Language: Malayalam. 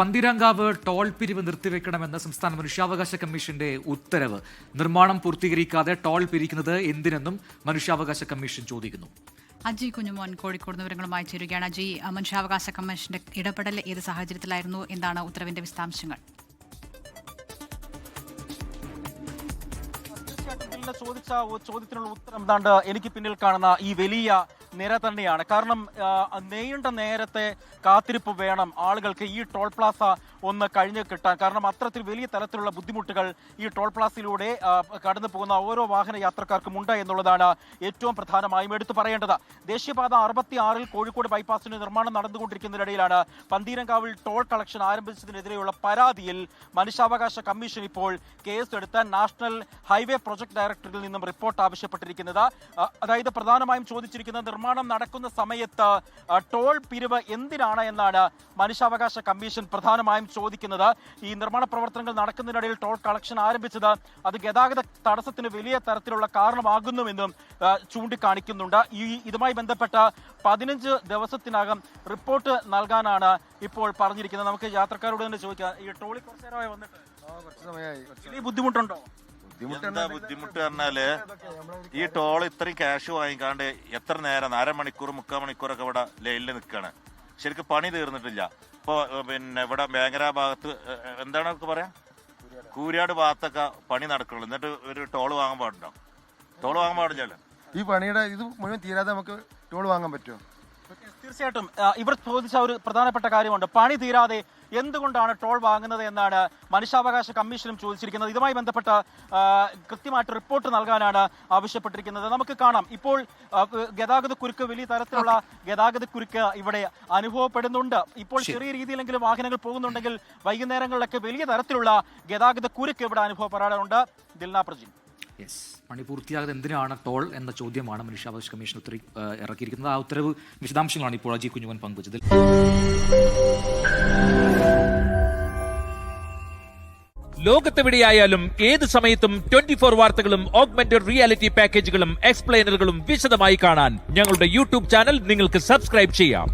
പന്തീരാങ്കാവ് ടോൾ പിരിവ് നിർത്തിവെക്കണമെന്ന സംസ്ഥാന മനുഷ്യാവകാശ കമ്മീഷന്റെ ഉത്തരവ്. നിർമ്മാണം പൂർത്തീകരിക്കാതെ ടോൾ പിരിക്കുന്നത് എന്തിനെന്നും മനുഷ്യാവകാശ കമ്മീഷൻ ചോദിക്കുന്നു. അജി കുഞ്ഞുമോൻ കോഴിക്കോട് വിവരങ്ങളുമായി ചേരുകയാണ്. അജി, മനുഷ്യാവകാശ കമ്മീഷന്റെ ഇടപെടൽ ഏത് സാഹചര്യത്തിലായിരുന്നു? എന്താണ് ഉത്തരവിന്റെ വിശദാംശങ്ങൾ? ചോദിച്ച ചോദ്യത്തിനുള്ള ഉത്തരം എന്താണ്ട് എനിക്ക് പിന്നിൽ കാണുന്ന ഈ വലിയ നിര തന്നെയാണ്. കാരണം നീണ്ട നേരത്തെ കാത്തിരിപ്പ് വേണം ആളുകൾക്ക് ഈ ടോൾ പ്ലാസ ഒന്ന് കഴിഞ്ഞ് കിട്ടാൻ. കാരണം അത്തരത്തിൽ വലിയ തരത്തിലുള്ള ബുദ്ധിമുട്ടുകൾ ഈ ടോൾ പ്ലാസയിലൂടെ കടന്നു പോകുന്ന ഓരോ വാഹന യാത്രക്കാർക്കും ഉണ്ട് എന്നുള്ളതാണ് ഏറ്റവും പ്രധാനമായും എടുത്തു പറയേണ്ടത്. ദേശീയപാത 66 കോഴിക്കോട് ബൈപ്പാസിന്റെ നിർമ്മാണം നടന്നുകൊണ്ടിരിക്കുന്നതിനിടയിലാണ് പന്തീരങ്കാവിൽ ടോൾ കളക്ഷൻ ആരംഭിച്ചതിനെതിരെയുള്ള പരാതിയിൽ മനുഷ്യാവകാശ കമ്മീഷൻ ഇപ്പോൾ കേസെടുത്ത നാഷണൽ ഹൈവേ പ്രൊജക്ട് ഡയറക്ടറിൽ നിന്നും റിപ്പോർട്ട് ആവശ്യപ്പെട്ടിരിക്കുന്നത്. അതായത് പ്രധാനമായും ചോദിച്ചിരിക്കുന്നത് നിർമ്മാണം നടക്കുന്ന സമയത്ത് ടോൾ പിരിവ് എന്തിനാണ് എന്നാണ് മനുഷ്യാവകാശ കമ്മീഷൻ പ്രധാനമായും ചോദിക്കുന്നത്. ഈ നിർമ്മാണ പ്രവർത്തനങ്ങൾ നടക്കുന്നതിനിടയിൽ ടോൾ കളക്ഷൻ ആരംഭിച്ചത് അത് ഗതാഗത തടസ്സത്തിന് വലിയ തരത്തിലുള്ള കാരണമാകുന്നുവെന്നും ചൂണ്ടിക്കാണിക്കുന്നുണ്ട്. ഇതുമായി ബന്ധപ്പെട്ട 15 ദിവസത്തിനകം റിപ്പോർട്ട് നൽകാനാണ് ഇപ്പോൾ പറഞ്ഞിരിക്കുന്നത്. നമുക്ക് യാത്രക്കാരോട് തന്നെ ചോദിക്കാം, ഈ ടോളിൽ കുറച്ചു നേരമായി വന്നിട്ട് വലിയ ബുദ്ധിമുട്ടുണ്ടോ? എന്താ ബുദ്ധിമുട്ട് പറഞ്ഞാല് ഈ ടോൾ ഇത്രയും ക്യാഷ് വാങ്ങിക്കാണ്ട് എത്ര നേരം 1/2 മണിക്കൂർ 3/4 മണിക്കൂറൊക്കെ ഇവിടെ ലൈനിൽ നിൽക്കാണ്. ശരിക്കും പണി തീർന്നിട്ടില്ല. ഇപ്പൊ പിന്നെ ഇവിടെ മേഖലാ ഭാഗത്ത് എന്താണ് പറയാ, കൂരിയാട് ഭാഗത്തൊക്കെ പണി നടക്കുള്ളൂ. എന്നിട്ട് ഒരു ടോൾ വാങ്ങാൻ പാടുണ്ടോ? ടോൾ വാങ്ങാൻ പാടില്ലല്ലോ. ഈ പണിയുടെ ഇത് മുഴുവൻ തീരാതെ നമുക്ക് ടോൾ വാങ്ങാൻ പറ്റുമോ? തീർച്ചയായിട്ടും ഇവർ ചോദിച്ച ഒരു പ്രധാനപ്പെട്ട കാര്യമുണ്ട്. പണി തീരാതെ എന്തുകൊണ്ടാണ് ടോൾ വാങ്ങുന്നത് എന്നാണ് മനുഷ്യാവകാശ കമ്മീഷനും ചോദിച്ചിരിക്കുന്നത്. ഇതുമായി ബന്ധപ്പെട്ട കൃത്യമായിട്ട് റിപ്പോർട്ട് നൽകാനാണ് ആവശ്യപ്പെട്ടിരിക്കുന്നത്. നമുക്ക് കാണാം, ഇപ്പോൾ ഗതാഗത കുരുക്ക്, വലിയ തരത്തിലുള്ള ഗതാഗത കുരുക്ക് ഇവിടെ അനുഭവപ്പെടുന്നുണ്ട്. ഇപ്പോൾ ചെറിയ രീതിയിലെങ്കിലും വാഹനങ്ങൾ പോകുന്നുണ്ടെങ്കിൽ വൈകുന്നേരങ്ങളിലൊക്കെ വലിയ തരത്തിലുള്ള ഗതാഗത കുരുക്ക് ഇവിടെ അനുഭവപ്പെടാറുണ്ട്. ദിൽന പ്രജിൻ. പണി പൂർത്തിയാകാതെ എന്തിനാണ് ടോൾ എന്ന ചോദ്യമാണ് മനുഷ്യാവകാശ കമ്മീഷൻ ഇറക്കിയിരിക്കുന്നത്. ആ ഉത്തരവ് വിശദാംശങ്ങളാണ് ഇപ്പോൾ അജി കുഞ്ഞുമോൻ പങ്കുവച്ചത്. ലോകത്തെവിടെയായാലും ഏത് സമയത്തും 24 വാർത്തകളും ഓഗ്മെന്റഡ് റിയാലിറ്റി പാക്കേജുകളും എക്സ്പ്ലെയിനറുകളും വിശദമായി കാണാൻ ഞങ്ങളുടെ യൂട്യൂബ് ചാനൽ നിങ്ങൾക്ക് സബ്സ്ക്രൈബ് ചെയ്യാം.